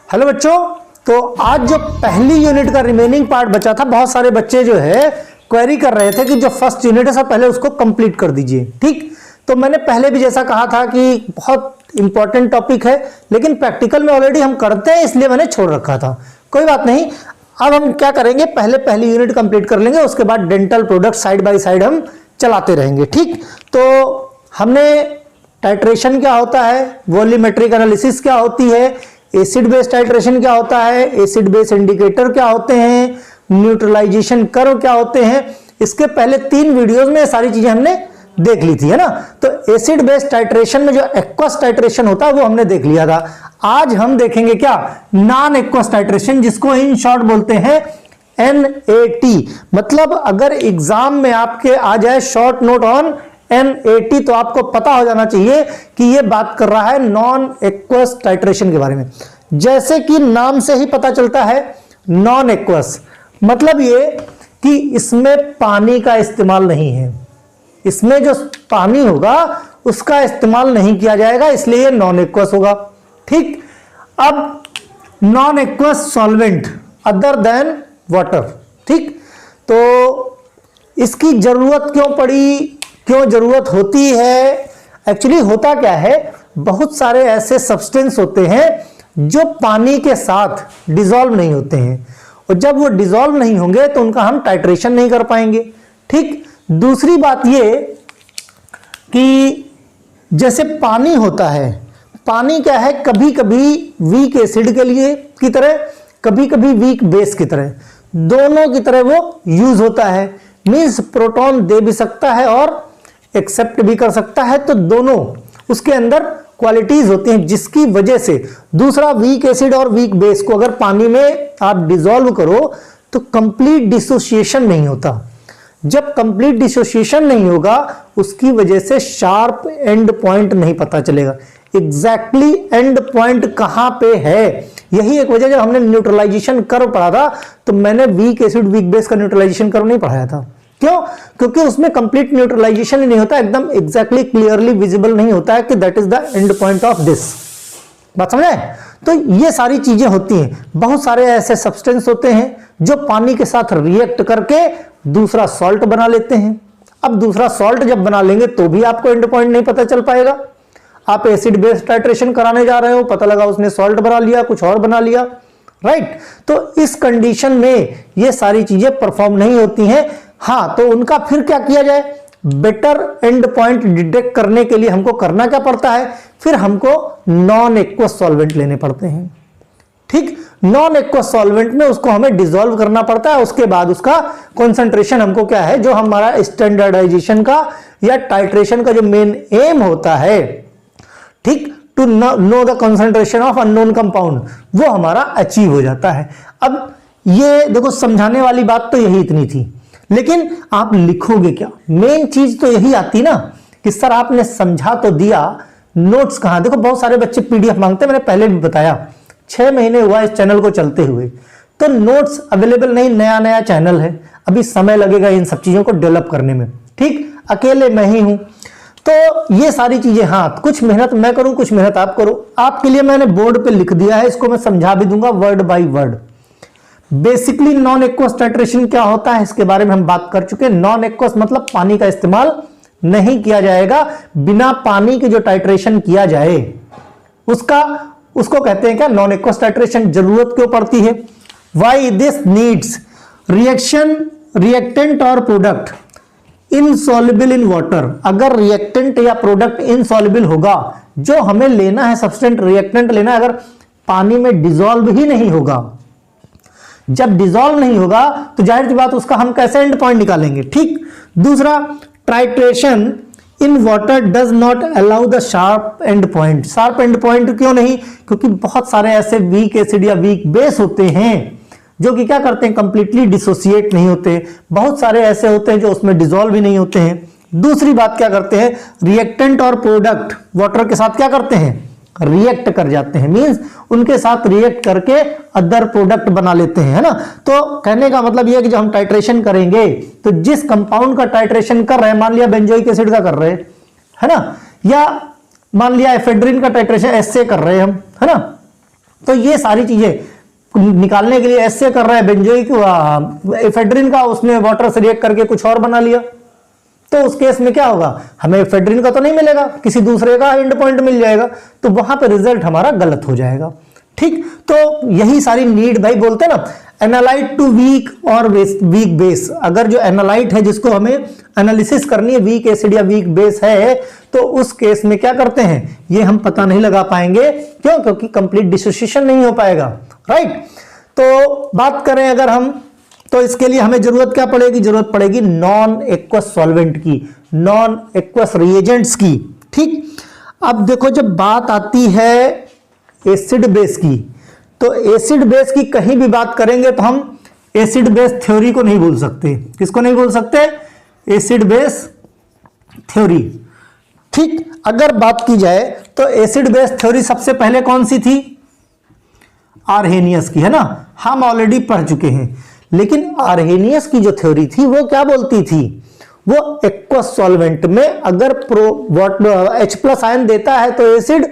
Hello बच्चों, तो आज जो पहली यूनिट का रिमेनिंग पार्ट बचा था, बहुत सारे बच्चे जो है क्वेरी कर रहे थे कि जो फर्स्ट यूनिट है सब पहले उसको कंप्लीट कर दीजिए। ठीक, तो मैंने पहले भी जैसा कहा था कि बहुत इंपॉर्टेंट टॉपिक है, लेकिन प्रैक्टिकल में ऑलरेडी हम करते हैं इसलिए मैंने छोड़ रखा था। कोई बात नहीं, अब हम क्या करेंगे, पहले पहली यूनिट कंप्लीट कर लेंगे, उसके बाद dental product side by side हम चलाते रहेंगे। ठीक, तो हमने टाइट्रेशन क्या होता है, वॉल्यूमेट्रिक एनालिसिस क्या होती है, एसिड बेस टाइट्रेशन क्या होता है, एसिड बेस इंडिकेटर क्या होते हैं, न्यूट्रलाइजेशन कर्व क्या होते हैं, इसके पहले 3 वीडियोस में सारी चीजें हमने देख ली थी, है ना। तो एसिड बेस टाइट्रेशन में जो एक्वस टाइट्रेशन होता है वो हमने देख लिया था। आज हम देखेंगे क्या, नॉन एक्वस टाइट्रेशन, जिसको इन शॉर्ट बोलते हैं NAT। मतलब अगर एग्जाम में आपके आ जाए शॉर्ट नोट ऑन NAT तो आपको पता हो जाना चाहिए कि यह बात कर रहा है नॉन एक्वस टाइट्रेशन के बारे में। जैसे कि नाम से ही पता चलता है, नॉन एक्वस मतलब ये कि इसमें पानी का इस्तेमाल नहीं है, इसमें जो पानी होगा उसका इस्तेमाल नहीं किया जाएगा, इसलिए ये नॉन एक्वस होगा। ठीक, अब non aqueous solvent other than water. ठीक, तो इसकी जरूरत क्यों पड़ी, क्यों जरूरत होती है, एक्चुअली होता क्या है, बहुत सारे ऐसे सब्सटेंस होते हैं जो पानी के साथ डिसॉल्व नहीं होते हैं, और जब वो डिसॉल्व नहीं होंगे तो उनका हम टाइट्रेशन नहीं कर पाएंगे। ठीक, दूसरी बात ये कि जैसे पानी होता है, पानी क्या है, कभी कभी वीक एसिड के लिए की तरह, कभी कभी वीक बेस की तरह, दोनों की तरह वो यूज होता है। मींस प्रोटॉन दे भी सकता है और एक्सेप्ट भी कर सकता है, तो दोनों उसके अंदर क्वालिटीज होती हैं जिसकी वजह से दूसरा वीक एसिड और वीक बेस को अगर पानी में आप डिसॉल्व करो तो कंप्लीट डिसोसिएशन नहीं होता। जब कंप्लीट डिसोसिएशन नहीं होगा उसकी वजह से शार्प एंड पॉइंट नहीं पता चलेगा, एग्जैक्टली एंड पॉइंट कहां पे है। यही एक वजह, जब हमने न्यूट्रलाइजेशन कर्व पढ़ा था तो मैंने वीक एसिड वीक बेस का न्यूट्रलाइजेशन कर्व नहीं पढ़ाया था। क्यों? क्योंकि उसमें कंप्लीट न्यूट्रलाइजेशन ही नहीं होता, एकदम एग्जैक्टली क्लियरली विजिबल नहीं होता है कि that is the end point of this. बात समझ आए? तो ये सारी चीजें होती हैं। बहुत सारे ऐसे सब्सटेंस होते हैं जो पानी के साथ रिएक्ट करके दूसरा सॉल्ट बना लेते हैं। अब दूसरा सॉल्ट जब बना लेंगे तो भी आपको एंड पॉइंट नहीं पता चल पाएगा। आप एसिड बेस टाइट्रेशन कराने जा रहे हो, पता लगा उसने सॉल्ट बना लिया, कुछ और बना लिया, राइट। तो इस कंडीशन में ये सारी चीजें परफॉर्म नहीं होती हैं। हाँ, तो उनका फिर क्या किया जाए, बेटर एंड पॉइंट डिटेक्ट करने के लिए हमको करना क्या पड़ता है, फिर हमको नॉन एक्वस सॉल्वेंट लेने पड़ते हैं। ठीक, नॉन एक्वस सॉल्वेंट में उसको हमें डिसॉल्व करना पड़ता है, उसके बाद उसका कॉन्सेंट्रेशन हमको क्या है, जो हमारा स्टैंडर्डाइजेशन का या टाइट्रेशन का जो मेन एम होता है, ठीक, to know the concentration of unknown compound, वो हमारा अचीव हो जाता है। अब ये देखो, समझाने वाली बात तो यही इतनी थी, लेकिन आप लिखोगे क्या, मेन चीज तो यही आती ना कि सर आपने समझा तो दिया, नोट्स कहां। देखो बहुत सारे बच्चे PDF मांगते हैं, मैंने पहले भी बताया 6 महीने हुआ इस चैनल को चलते हुए, तो नोट्स अवेलेबल नहीं, नया नया चैनल है, अभी समय लगेगा इन सब चीजों को डेवलप करने में। ठीक, अकेले मैं ही हूं, तो ये सारी चीजें, हाँ कुछ मेहनत मैं करूं, कुछ मेहनत आप करो। आपके लिए मैंने बोर्ड पे लिख दिया है, इसको मैं समझा भी दूंगा word by word. Basically non aqueous titration क्या होता है इसके बारे में हम बात कर चुके हैं। नॉन एक्वस मतलब पानी का इस्तेमाल नहीं किया जाएगा, बिना पानी के जो टाइट्रेशन किया जाए उसको कहते हैं क्या, नॉन एक्वस टाइट्रेशन। जरूरत क्यों पड़ती है, वाई दिस नीड्स रिएक्टेंट और प्रोडक्ट इनसॉल्युबल इन वाटर। अगर रिएक्टेंट या प्रोडक्ट इनसॉल्युबल होगा, जो हमें लेना है सब्सटेंट रिएक्टेंट लेना है, अगर पानी में डिसॉल्व ही नहीं होगा, जब डिसॉल्व नहीं होगा तो जाहिर सी बात उसका हम कैसे एंड पॉइंट निकालेंगे। ठीक, दूसरा, titration in water does not allow the sharp and point. Sharp and point क्यों नहीं, क्योंकि बहुत सारे ऐसे वीक एसिड या वीक बेस होते हैं जो कि क्या करते हैं, कंप्लीटली डिसोसिएट नहीं होते। बहुत सारे ऐसे होते हैं जो उसमें डिसॉल्व भी नहीं होते हैं। दूसरी बात क्या करते हैं, रिएक्टेंट और प्रोडक्ट वाटर के साथ क्या करते हैं, रिएक्ट कर जाते हैं, मींस उनके साथ रिएक्ट करके अदर प्रोडक्ट बना लेते हैं, है ना। तो कहने का मतलब यह है कि जब हम टाइट्रेशन करेंगे तो जिस कंपाउंड का टाइट्रेशन कर रहे हैं, मान लिया बेंजोइक एसिड का कर रहे हैं, है ना, या मान लिया एफेड्रिन का टाइट्रेशन ऐसे कर रहे हैं हम, है ना, तो ये सारी चीजें निकालने के लिए ऐसे कर रहा है बेंजोइक एफेड्रिन का, उसने वाटर से रिएक्ट करके कुछ और बना लिया, तो उस केस में क्या होगा, हमें एफेड्रिन का तो नहीं मिलेगा, किसी दूसरे का एंड पॉइंट मिल जाएगा, तो वहां पे रिजल्ट हमारा गलत हो जाएगा। ठीक, तो यही सारी नीड, भाई बोलते हैं ना एनालाइट टू वीक और वीक बेस। अगर जो एनालाइट है जिसको हमें एनालिसिस करनी है, वीक एसिड या वीक बेस है, तो उस केस में क्या करते हैं, ये हम पता नहीं लगा पाएंगे। क्यों? क्योंकि कंप्लीट डिसोसिएशन नहीं हो पाएगा। राइट, तो बात करें अगर हम, तो इसके लिए हमें जरूरत क्या पड़ेगी, जरूरत पड़ेगी नॉन एक्वस सॉल्वेंट की, नॉन एक्वस रिएजेंट्स की। ठीक, अब देखो जब बात आती है एसिड बेस की, तो एसिड बेस की कहीं भी बात करेंगे तो हम एसिड बेस थ्योरी को नहीं भूल सकते। किसको नहीं भूल सकते? Acid base theory. ठीक, अगर बात की जाए तो एसिड बेस थ्योरी सबसे पहले कौन सी थी? आर्हेनियस की, है ना, हम ऑलरेडी पढ़ चुके हैं। लेकिन आर्हेनियस की जो थ्योरी थी वो क्या बोलती थी, वो एक्वस सॉल्वेंट में अगर H+ आयन देता है तो एसिड,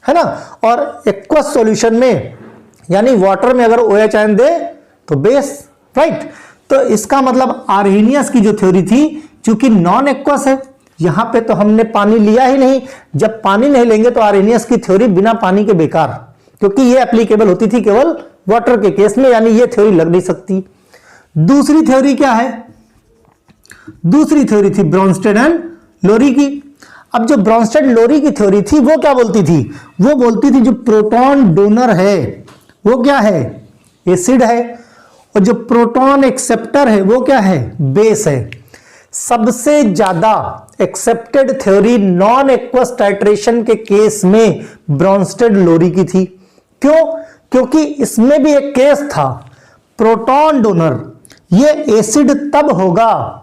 है ना, और एक्वस सॉल्यूशन में यानी वाटर में अगर OH आयन दे तो बेस। राइट, तो इसका मतलब आर्हेनियस की जो थ्योरी थी, चूंकि नॉन एक्वस है, यहां पे तो हमने पानी लिया ही नहीं, जब पानी नहीं लेंगे तो आर्हेनियस की थ्योरी बिना पानी के बेकार, क्योंकि ये एप्लीकेबल होती थी केवल वाटर के केस में, यानी ये थ्योरी लग नहीं सकती। दूसरी थ्योरी क्या है? दूसरी थ्योरी थी ब्रॉन्स्टेड एंड लोरी की। अब जो ब्रॉन्स्टेड लोरी की थ्योरी थी वो क्या बोलती थी? वो बोलती थी जो प्रोटॉन डोनर है वो क्या है? एसिड है, और जो प्रोटॉन एक्सेप्टर है वो क्या है? बेस है। सबसे ज्यादा accepted theory non aqueous titration के केस में ब्रॉन्स्टेड लोरी की थी। क्यों? क्योंकि इसमें भी एक केस था, प्रोटॉन डोनर, ये एसिड तब होगा,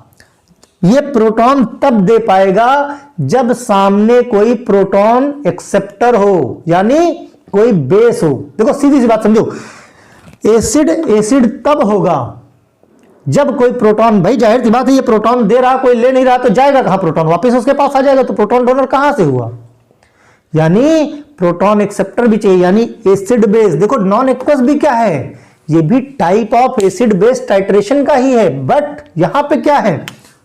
ये प्रोटॉन तब दे पाएगा जब सामने कोई प्रोटॉन एक्सेप्टर हो, यानी कोई बेस हो। देखो सीधी सी बात समझो, एसिड तब होगा जब कोई प्रोटॉन, भाई जाहिर सी बात है ये प्रोटॉन दे रहा, कोई ले नहीं रहा, तो जाएगा कहां प्रोटॉन? वापस उसके पास आ जाएगा, तो प्रोटॉन डोनर कहां से हुआ? यानी प्रोटॉन एक्सेप्टर भी चाहिए, यानी एसिड बेस। देखो नॉन एक्वस भी क्या है, ये भी type of acid base titration का ही है, बट यहां पे क्या है?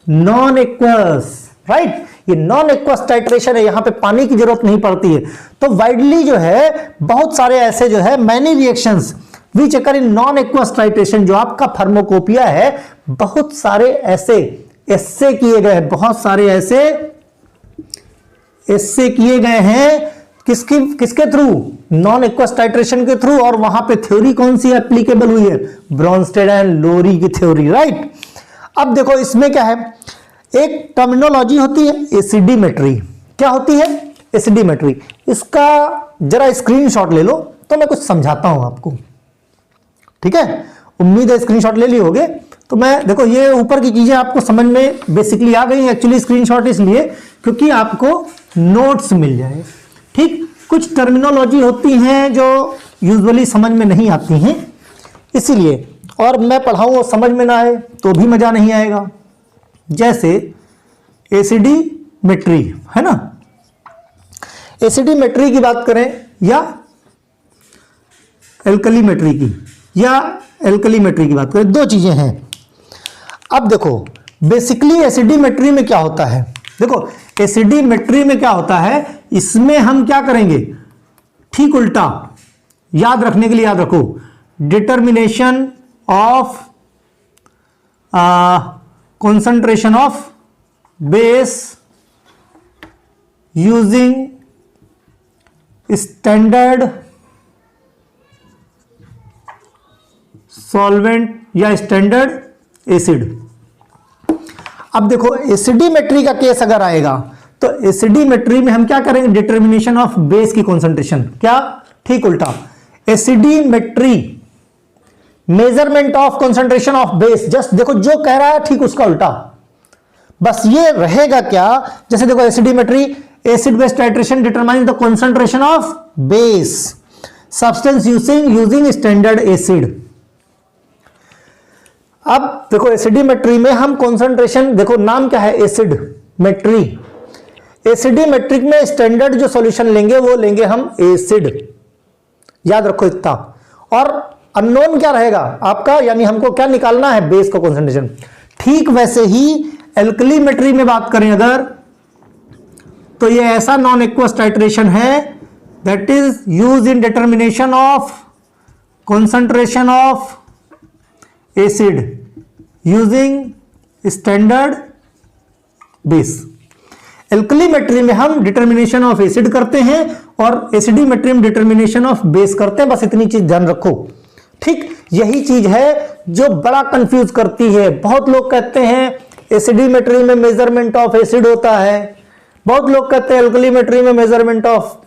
Non aqueous. राइट, ये नॉन एक्वस टाइट्रेशन है, यहां पे पानी की जरूरत नहीं पड़ती है। तो वाइडली जो है बहुत सारे ऐसे जो है many reactions which occur in non aqueous titration, जो आपका फार्माकोपिया है, बहुत सारे ऐसे किए गए हैं, बहुत सारे ऐसे किए गए हैं, किसके थ्रू? नॉन एक्वस टाइट्रेशन के थ्रू। और वहां पे थ्योरी कौन सी एप्लीकेबल हुई है? ब्रॉन्स्टेड एंड लोरी की थ्योरी। राइट, अब देखो इसमें क्या है, एक टर्मिनोलॉजी होती है एसिडिमेट्री। क्या होती है? एसिडिमेट्री। इसका जरा स्क्रीनशॉट ले लो तो मैं कुछ समझाता हूं आपको, ठीक है? उम्मीद है स्क्रीनशॉट ले लिए होगे। तो मैं देखो ये ऊपर की चीजें आपको समझ में बेसिकली आ गई। एक्चुअली स्क्रीनशॉट इसलिए क्योंकि आपको नोट्स मिल जाए। ठीक, कुछ टर्मिनोलॉजी होती हैं जो यूजुअली समझ में नहीं आती हैं, इसीलिए, और मैं पढ़ाऊं और समझ में ना आए तो भी मजा नहीं आएगा। जैसे एसिडिमेट्री, है ना, एसिडिमेट्री की बात करें या एल्कलीमेट्री की, या एल्कलीमेट्री की बात करें, दो चीजें हैं। अब देखो बेसिकली एसिडिमेट्री में क्या होता है, देखो एसिडिमेट्री में क्या होता है, इसमें हम क्या करेंगे, ठीक उल्टा, याद रखने के लिए याद रखो, determination of concentration of base using standard solvent या standard acid। अब देखो एसिडिमेट्री का केस अगर आएगा तो एसिडिमेट्री में हम क्या करेंगे, डिटर्मिनेशन ऑफ बेस की कॉन्सेंट्रेशन, क्या ठीक उल्टा, acidimetry measurement of concentration of base, just देखो जो कह रहा है ठीक उसका उल्टा, बस ये रहेगा क्या, जैसे देखो acidimetry, acid base titration determine the concentration of base substance using standard acid. अब देखो एसिडिमेट्री में हम कंसंट्रेशन, देखो नाम क्या है, एसिडमेट्री। एसिडिमेट्रिक में स्टैंडर्ड जो सॉल्यूशन लेंगे वो लेंगे हम एसिड, याद रखो इतना। और अननोन क्या रहेगा आपका, यानी हमको क्या निकालना है, बेस का कॉन्सेंट्रेशन। ठीक वैसे ही एल्कलीमेट्री में बात करें अगर, तो ये ऐसा नॉन एक्वस टाइट्रेशन है that is use in determination of concentration of acid using standard base. Alkalimetry में हम डिटर्मिनेशन ऑफ एसिड करते हैं और एसिडीमेट्री में डिटर्मिनेशन ऑफ बेस करते हैं, बस इतनी चीज ध्यान रखो। ठीक, यही चीज है जो बड़ा कंफ्यूज करती है। बहुत लोग कहते हैं एसिडीमेट्री में मेजरमेंट ऑफ एसिड होता है, बहुत लोग कहते हैं एल्कलीमेट्री में मेजरमेंट ऑफ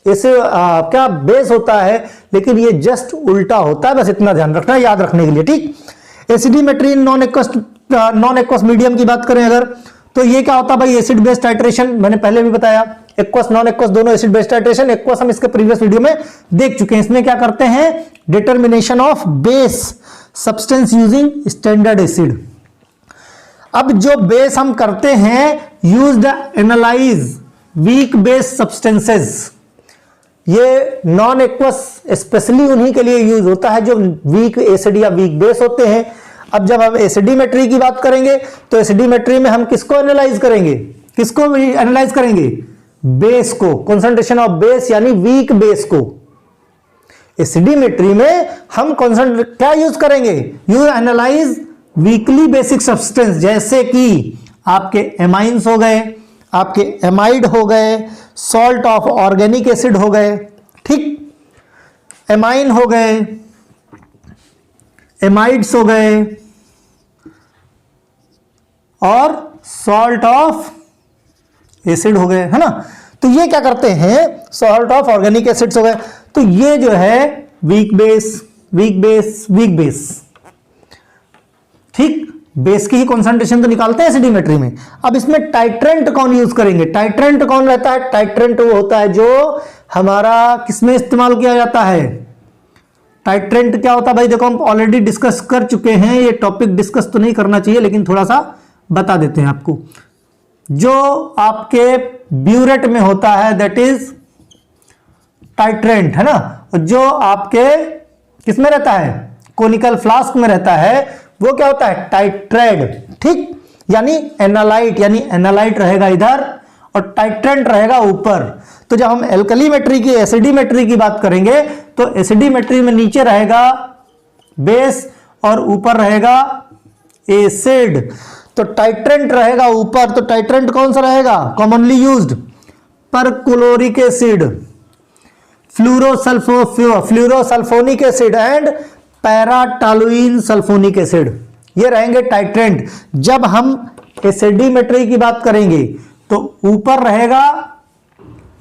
क्या बेस होता है, लेकिन ये जस्ट उल्टा होता है, बस इतना ध्यान रखना है, याद रखने के लिए। ठीक, एसिडीमेट्री नॉन एक्वस मीडियम की बात करें अगर, तो ये क्या होता है भाई, एसिड बेस टाइट्रेशन। मैंने पहले भी बताया एक्वस नॉन एक्वस दोनों एसिड बेस टाइट्रेशन। एक्वस हम इसके प्रीवियस वीडियो में देख चुके हैं। इसमें क्या करते हैं, determination of base substance using standard acid. अब जो बेस हम करते हैं, use the analyse weak base substances. ये नॉन एक्वस स्पेशली उन्हीं के लिए यूज होता है जो वीक एसिड या वीक बेस होते हैं। अब जब हम एसिडीमेट्री की बात करेंगे तो एसिडीमेट्री में हम किसको एनालाइज करेंगे, किसको एनालाइज करेंगे, बेस को, कंसंट्रेशन ऑफ बेस यानी वीक बेस को। एसिडीमेट्री में हम क्या यूज करेंगे, you analyse weekly basic substance, जैसे कि आपके एमाइंस हो गए, आपके एमाइड हो गए, सॉल्ट ऑफ ऑर्गेनिक एसिड हो गए। ठीक, एमाइन हो गए, एमाइड्स हो गए और सॉल्ट ऑफ एसिड हो गए, है ना। तो ये क्या करते हैं, सॉल्ट ऑफ ऑर्गेनिक एसिड्स हो गए, तो ये जो है weak base, weak base, weak base. ठीक, बेस की ही कॉन्सेंट्रेशन तो निकालते हैं एसिडीमेट्री में। अब इसमें टाइट्रेंट कौन यूज करेंगे, टाइट्रेंट कौन रहता है, टाइट्रेंट वो होता है जो हमारा किसमें इस्तेमाल किया जाता है। टाइट्रेंट क्या होता है भाई, देखो हम ऑलरेडी डिस्कस कर चुके हैं, ये टॉपिक डिस्कस तो नहीं करना चाहिए लेकिन थोड़ा सा बता देते हैं आपको। जो आपके ब्यूरेट में होता है दैट इज टाइट्रेंट, है ना। और जो आपके किसमें रहता है, कोनिकल फ्लास्क में रहता है, वो क्या होता है, टाइट्रेट। ठीक, यानी एनालाइट, यानी एनालाइट रहेगा इधर और टाइट्रेंट रहेगा ऊपर। तो जब हम एल्कलीमेट्री की एसिडीमेट्री की बात करेंगे तो एसिडीमेट्री में नीचे रहेगा बेस और ऊपर रहेगा एसिड। तो टाइट्रेंट रहेगा ऊपर, तो टाइट्रेंट कौन सा रहेगा, commonly used perchloric acid, fluorosulfonic acid and paratoluene sulfonic acid, ये रहेंगे टाइट्रेंट। जब हम एसिडीमेट्री की बात करेंगे तो ऊपर रहेगा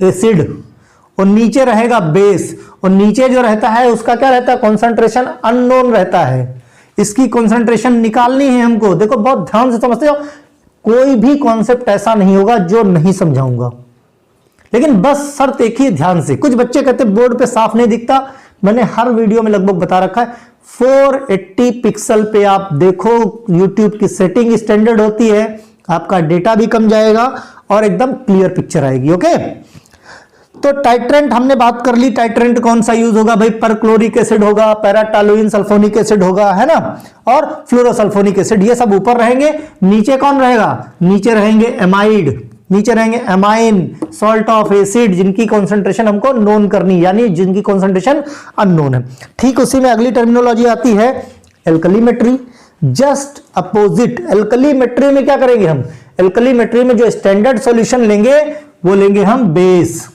एसिड और नीचे रहेगा बेस, और नीचे जो रहता है उसका क्या रहता है, कॉन्सेंट्रेशन अननोन रहता है। इसकी कॉन्सेंट्रेशन निकालनी है हमको। देखो बहुत ध्यान से समझते हो, कोई भी कॉन्सेप्ट ऐसा नहीं होगा जो नहीं समझाऊंगा, लेकिन बस शर्त एक ही, ध्यान से। कुछ बच्चे कहते बोर्ड पे साफ नहीं दिखता, मैंने हर वीडियो में लगभग बता रखा है। 480 पिक्सल पे आप देखो, YouTube की सेटिंग स्टैंडर्ड होती है, आपका डेटा भी कम जाएगा और एकदम क्लियर पिक्चर आएगी। ओके, तो टाइट्रेंट हमने बात कर ली। टाइट्रेंट कौन सा यूज होगा भाई, परक्लोरिक एसिड होगा, पैराटोलुइन सल्फोनिक एसिड होगा, है ना, और फ्लोरोसल्फोनिक एसिड, ये सब ऊपर रहेंगे। नीचे कौन रहेगा, नीचे रहेंगे एमाइड, नीचे रहेंगे एमाइन, सॉल्ट ऑफ एसिड, जिनकी कॉन्सेंट्रेशन हमको नोन करनी, यानी जिनकी कॉन्सेंट्रेशन अननोन है। ठीक उसी में अगली टर्मिनोलॉजी आती है एल्कलीमेट्री, जस्ट अपोजिट। एल्कलीमेट्री में क्या करेंगे हम, एल्कलीमेट्री में जो स्टैंडर्ड सॉल्यूशन लेंगे वो लेंगे हम बेस,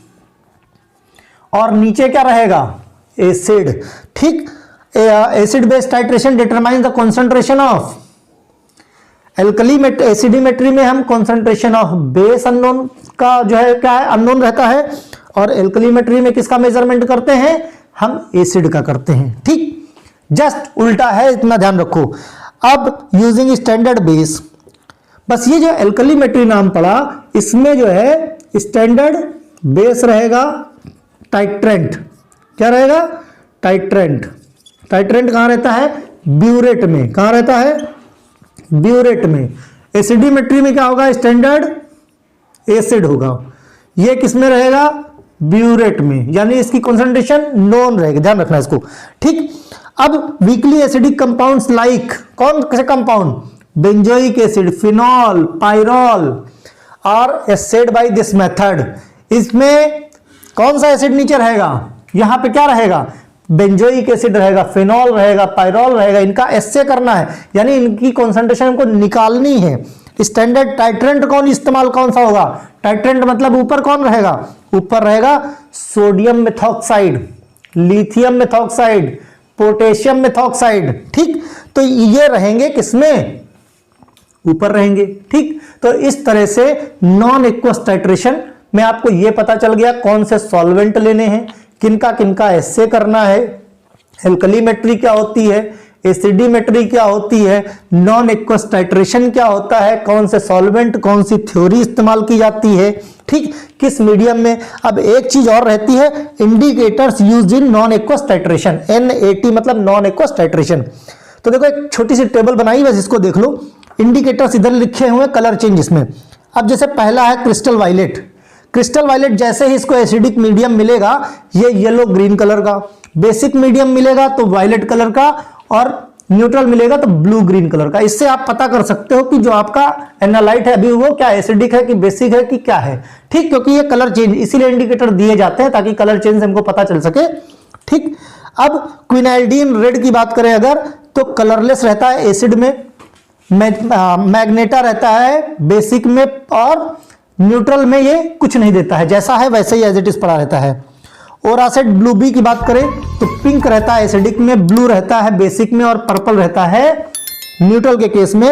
और नीचे क्या रहेगा, एसिड। ठीक, acid base titration determine the concentration of एसिडीमेट्री में हम कॉन्सेंट्रेशन ऑफ बेस अननोन का जो है क्या है, अननोन रहता है, और एल्कलीमेट्री में किसका मेजरमेंट करते हैं, हम एसिड का करते हैं। ठीक, जस्ट उल्टा है, इतना ध्यान रखो। अब यूजिंग स्टैंडर्ड बेस, बस ये जो एल्कलीमेट्री नाम पड़ा, इसमें जो है स्टैंडर्ड बेस रहेगा टाइट्रेंट। क्या रहेगा, टाइट्रेंट। टाइट्रेंट कहां रहता है, ब्यूरेट में। कहां रहता है, ब्यूरेट में। एसिडीमेट्री में क्या होगा, स्टैंडर्ड एसिड होगा। ये किस में रहेगा, ब्यूरेट में, यानी इसकी कॉन्सेंट्रेशन नॉन रहेगी, ध्यान रखना इसको। ठीक, अब वीकली एसिडिक कंपाउंड्स लाइक कौन से compound, benzoic acid, phenol, pyrrole are acid by this method. इसमें कौन सा एसिड नीचे रहेगा, यहां पे क्या रहेगा, बेंजोइक एसिड रहेगा, फिनॉल रहेगा, पायरॉल रहेगा। इनका एस्से करना है, यानी इनकी कॉन्सेंट्रेशन हमको निकालनी है। स्टैंडर्ड टाइट्रेंट कौन इस्तेमाल कौन सा होगा, टाइट्रेंट मतलब ऊपर कौन रहेगा, ऊपर रहेगा sodium methoxide, lithium methoxide, potassium methoxide. ठीक, तो ये रहेंगे किसमें, ऊपर रहेंगे। ठीक, तो इस तरह से नॉन एक्वस टाइट्रेशन में आपको यह पता चल गया कौन से सॉल्वेंट लेने हैं, किनका किनका एस्से करना है, एल्कलीमेट्री क्या होती है, एसिडीमेट्री क्या होती है, नॉन एक्वस टाइट्रेशन क्या होता है, कौन से सॉल्वेंट, कौन सी थ्योरी इस्तेमाल की जाती है, ठीक, किस मीडियम में। अब एक चीज और रहती है, indicators used in non aqueous titration, NAT मतलब नॉन एक्वस टाइट्रेशन। तो देखो एक छोटी सी टेबल बनाई, बस इसको देख लो। इंडिकेटर्स इधर लिखे हुए, कलर चेंज इसमें। अब जैसे पहला है क्रिस्टल वायलेट, क्रिस्टल वायलेट जैसे ही इसको एसिडिक मीडियम मिलेगा ये येलो ग्रीन कलर का, बेसिक मीडियम मिलेगा तो वायलेट कलर का, और न्यूट्रल मिलेगा तो ब्लू ग्रीन कलर का। इससे आप पता कर सकते हो कि जो आपका एनालाइट है अभी वो क्या एसिडिक है कि बेसिक है कि क्या है। ठीक, क्योंकि ये कलर चेंज, इसीलिए इंडिकेटर दिए जाते हैं ताकि कलर चेंज से हमको पता चल सके। ठीक, अब क्विनाइल्डिन रेड की बात करें अगर, तो कलरलेस रहता है एसिड में, मैग्नेटा रहता है बेसिक में, और न्यूट्रल में ये कुछ नहीं देता है, जैसा है वैसे ही एज इट इज पड़ा रहता है। ओरासेट ब्लू बी की बात करें तो पिंक रहता है एसिडिक में, ब्लू रहता है बेसिक में, और पर्पल रहता है न्यूट्रल के केस में।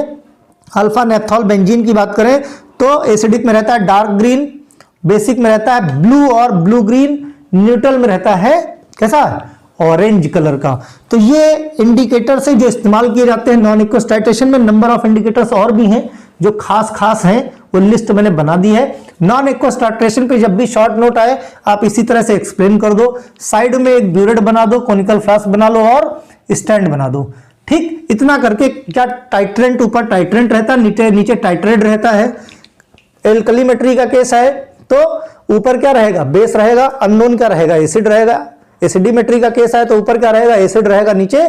अल्फा नेफ्थॉल बेंजीन की बात करें तो एसिडिक में रहता है डार्क ग्रीन, बेसिक में रहता है ब्लू और ब्लू ग्रीन, न्यूट्रल में रहता है कैसा, ऑरेंज कलर का। तो ये इंडिकेटर से जो इस्तेमाल किए जाते हैं नॉन एक्वस टाइट्रेशन में, नंबर ऑफ इंडिकेटर्स और भी हैं जो खास खास हैं, वो लिस्ट मैंने बना दी है। नॉन एक्वस टाइट्रेशन पे जब भी शॉर्ट नोट आए आप इसी तरह से एक्सप्लेन कर दो, साइड में एक ब्यूरेट बना दो, कोनिकल फ्लास्क बना लो और स्टैंड बना दो। ठीक, इतना करके क्या टाइट्रेंट ऊपर टाइट्रेंट रहता है, नीचे टाइट्रेट रहता है। एल्कलीमेट्री का केस है तो ऊपर क्या रहेगा, बेस रहेगा, अननोन क्या रहेगा, एसिड रहेगा। एसिडीमेट्री का केस है तो ऊपर क्या रहेगा, एसिड रहेगा, नीचे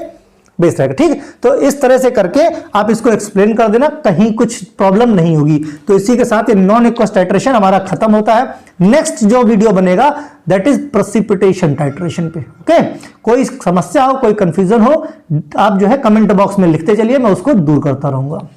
बेस रहेगा। ठीक, तो इस तरह से करके आप इसको एक्सप्लेन कर देना, कहीं कुछ प्रॉब्लम नहीं होगी। तो इसी के साथ ये नॉन एक्वस टाइट्रेशन हमारा खत्म होता है। नेक्स्ट जो वीडियो बनेगा दैट इज प्रेसिपिटेशन टाइट्रेशन पे। ओके, कोई समस्या हो, कोई कंफ्यूजन हो, आप जो है कमेंट बॉक्स में लिखते चलिए, मैं उसको दूर करता रहूंगा।